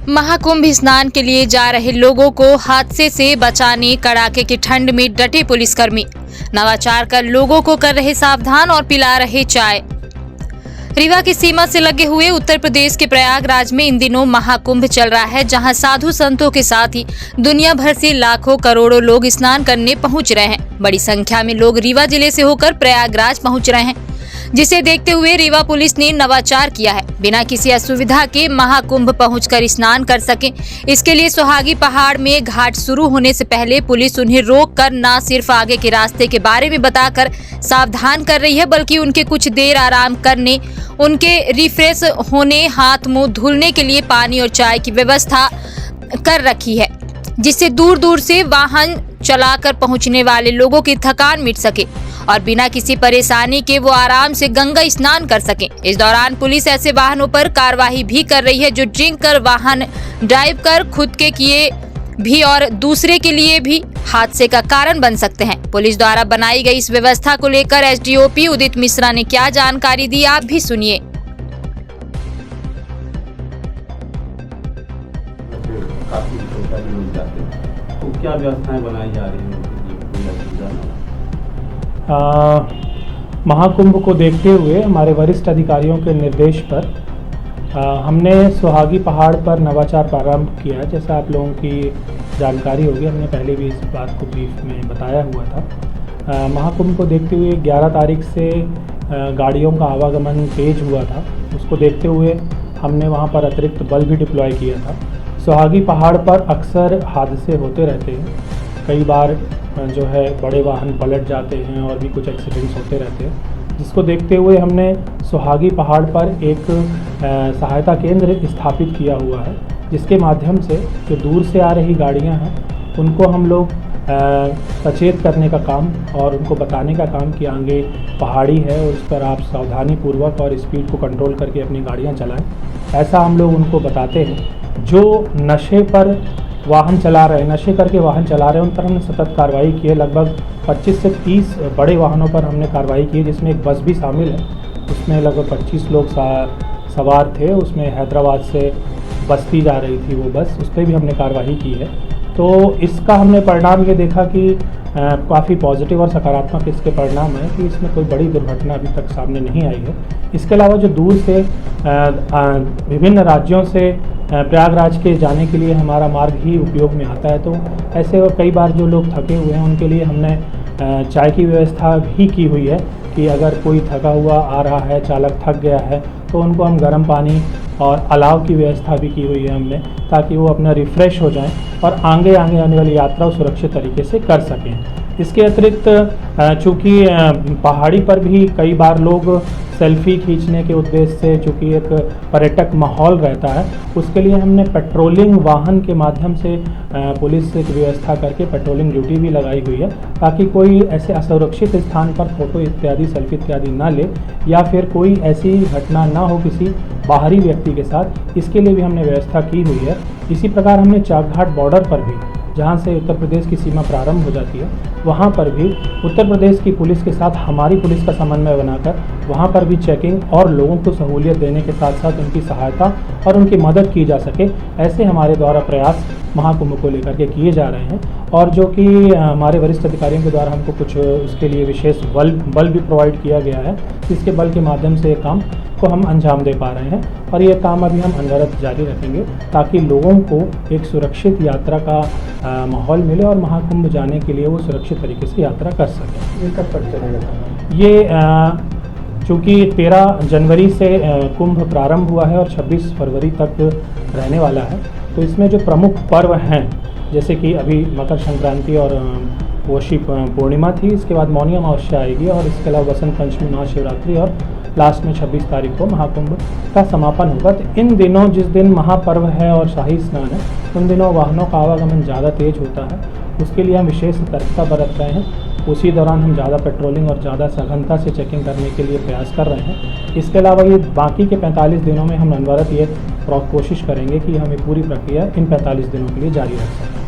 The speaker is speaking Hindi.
महाकुंभ स्नान के लिए जा रहे लोगों को हादसे से बचाने कड़ाके की ठंड में डटे पुलिसकर्मी नवाचार कर लोगों को कर रहे सावधान और पिला रहे चाय। रीवा की सीमा से लगे हुए उत्तर प्रदेश के प्रयागराज में इन दिनों महाकुंभ चल रहा है, जहां साधु संतों के साथ ही दुनिया भर से लाखों करोड़ों लोग स्नान करने पहुंच रहे हैं। बड़ी संख्या में लोग रीवा जिले से होकर प्रयागराज पहुंच रहे हैं, जिसे देखते हुए रीवा पुलिस ने नवाचार किया है। बिना किसी असुविधा के महाकुंभ पहुंचकर स्नान कर सकें, इसके लिए सुहागी पहाड़ में घाट शुरू होने से पहले पुलिस उन्हें रोककर न सिर्फ आगे के रास्ते के बारे में बताकर सावधान कर रही है, बल्कि उनके कुछ देर आराम करने, उनके रिफ्रेश होने, हाथ मुंह धुलने के लिए पानी और चाय की व्यवस्था कर रखी है, जिससे दूर दूर से वाहन चलाकर पहुंचने वाले लोगों की थकान मिट सके और बिना किसी परेशानी के वो आराम से गंगा स्नान कर सकें। इस दौरान पुलिस ऐसे वाहनों पर कार्रवाई भी कर रही है जो ड्रिंक कर वाहन ड्राइव कर खुद के किए भी और दूसरे के लिए भी हादसे का कारण बन सकते हैं। पुलिस द्वारा बनाई गई इस व्यवस्था को लेकर एसडीओपी उदित मिश्रा ने क्या जानकारी दी, आप भी सुनिए। तो क्या व्यवस्थाएं बनाई जा रही हैं? महाकुंभ को देखते हुए हमारे वरिष्ठ अधिकारियों के निर्देश पर हमने सुहागी पहाड़ पर नवाचार प्रारंभ किया है। जैसा आप लोगों की जानकारी होगी, हमने पहले भी इस बात को ब्रीफ में बताया हुआ था। महाकुंभ को देखते हुए 11 तारीख से गाड़ियों का आवागमन तेज हुआ था। उसको देखते हुए हमने वहां पर अतिरिक्त बल भी डिप्लॉय किया था। सुहागी पहाड़ पर अक्सर हादसे होते रहते हैं, कई बार जो है बड़े वाहन पलट जाते हैं और भी कुछ एक्सीडेंट्स होते रहते हैं, जिसको देखते हुए हमने सुहागी पहाड़ पर एक सहायता केंद्र स्थापित किया हुआ है, जिसके माध्यम से जो दूर से आ रही गाड़ियां हैं उनको हम लोग सचेत करने का काम और उनको बताने का काम कि आगे पहाड़ी है और उस पर आप सावधानी पूर्वक और स्पीड को कंट्रोल करके अपनी गाड़ियां चलाएं, ऐसा हम लोग उनको बताते हैं। जो नशे पर वाहन चला रहे, नशे करके वाहन चला रहे हैं, उन पर हमने सतत कार्रवाई की है। लगभग 25 से 30 बड़े वाहनों पर हमने कार्रवाई की है, जिसमें एक बस भी शामिल है। उसमें लगभग 25 लोग सवार थे। उसमें हैदराबाद से बस्ती जा रही थी वो बस, उस पर भी हमने कार्रवाई की है। तो इसका हमने परिणाम ये देखा कि काफ़ी पॉजिटिव और सकारात्मक इसके परिणाम है कि इसमें कोई बड़ी दुर्घटना अभी तक सामने नहीं आई है। इसके अलावा जो दूर से विभिन्न राज्यों से प्रयागराज के जाने के लिए हमारा मार्ग ही उपयोग में आता है, तो ऐसे कई बार जो लोग थके हुए हैं उनके लिए हमने चाय की व्यवस्था भी की हुई है कि अगर कोई थका हुआ आ रहा है, चालक थक गया है, तो उनको हम गर्म पानी और अलाव की व्यवस्था भी की हुई है हमने, ताकि वो अपना रिफ़्रेश हो जाएं और आगे आने वाली यात्रा सुरक्षित तरीके से कर सकें। इसके अतिरिक्त चूँकि पहाड़ी पर भी कई बार लोग सेल्फी खींचने के उद्देश्य से, चूँकि एक पर्यटक माहौल रहता है, उसके लिए हमने पेट्रोलिंग वाहन के माध्यम से पुलिस की व्यवस्था करके पेट्रोलिंग ड्यूटी भी लगाई हुई है, ताकि कोई ऐसे असुरक्षित स्थान पर फोटो इत्यादि, सेल्फी इत्यादि ना ले या फिर कोई ऐसी घटना ना हो किसी बाहरी व्यक्ति के साथ। इसके लिए भी हमने व्यवस्था की हुई है। इसी प्रकार हमने चाकघाट बॉर्डर पर भी, जहाँ से उत्तर प्रदेश की सीमा प्रारंभ हो जाती है, वहाँ पर भी उत्तर प्रदेश की पुलिस के साथ हमारी पुलिस का समन्वय बनाकर वहाँ पर भी चेकिंग और लोगों को सहूलियत देने के साथ साथ उनकी सहायता और उनकी मदद की जा सके, ऐसे हमारे द्वारा प्रयास महाकुंभ को लेकर के किए जा रहे हैं। और जो कि हमारे वरिष्ठ अधिकारियों के द्वारा हमको कुछ उसके लिए विशेष बल भी प्रोवाइड किया गया है, जिसके बल के माध्यम से काम को हम अंजाम दे पा रहे हैं। और ये काम अभी हम अनवरत जारी रखेंगे, ताकि लोगों को एक सुरक्षित यात्रा का माहौल मिले और महाकुंभ जाने के लिए वो सुरक्षित तरीके से यात्रा कर सकें। ये कब तक चलेगा? ये चूँकि 13 जनवरी से कुंभ प्रारंभ हुआ है और 26 फरवरी तक रहने वाला है, तो इसमें जो प्रमुख पर्व हैं, जैसे कि अभी मकर संक्रांति और पोषी पूर्णिमा थी, इसके बाद मौनी अमावस्या आएगी और इसके अलावा बसंत पंचमी, महाशिवरात्रि और लास्ट में 26 तारीख को महाकुंभ का समापन होगा। तो इन दिनों, जिस दिन महापर्व है और शाही स्नान है, उन दिनों वाहनों का आवागमन ज़्यादा तेज होता है। उसके लिए हम विशेष सतर्कता बरत रहे हैं। उसी दौरान हम ज़्यादा पेट्रोलिंग और ज़्यादा सघनता से चेकिंग करने के लिए प्रयास कर रहे हैं। इसके अलावा ये बाकी के 45 दिनों में हम अनवरत ये कोशिश करेंगे कि हम ये पूरी प्रक्रिया इन 45 दिनों के लिए जारी रख सकें।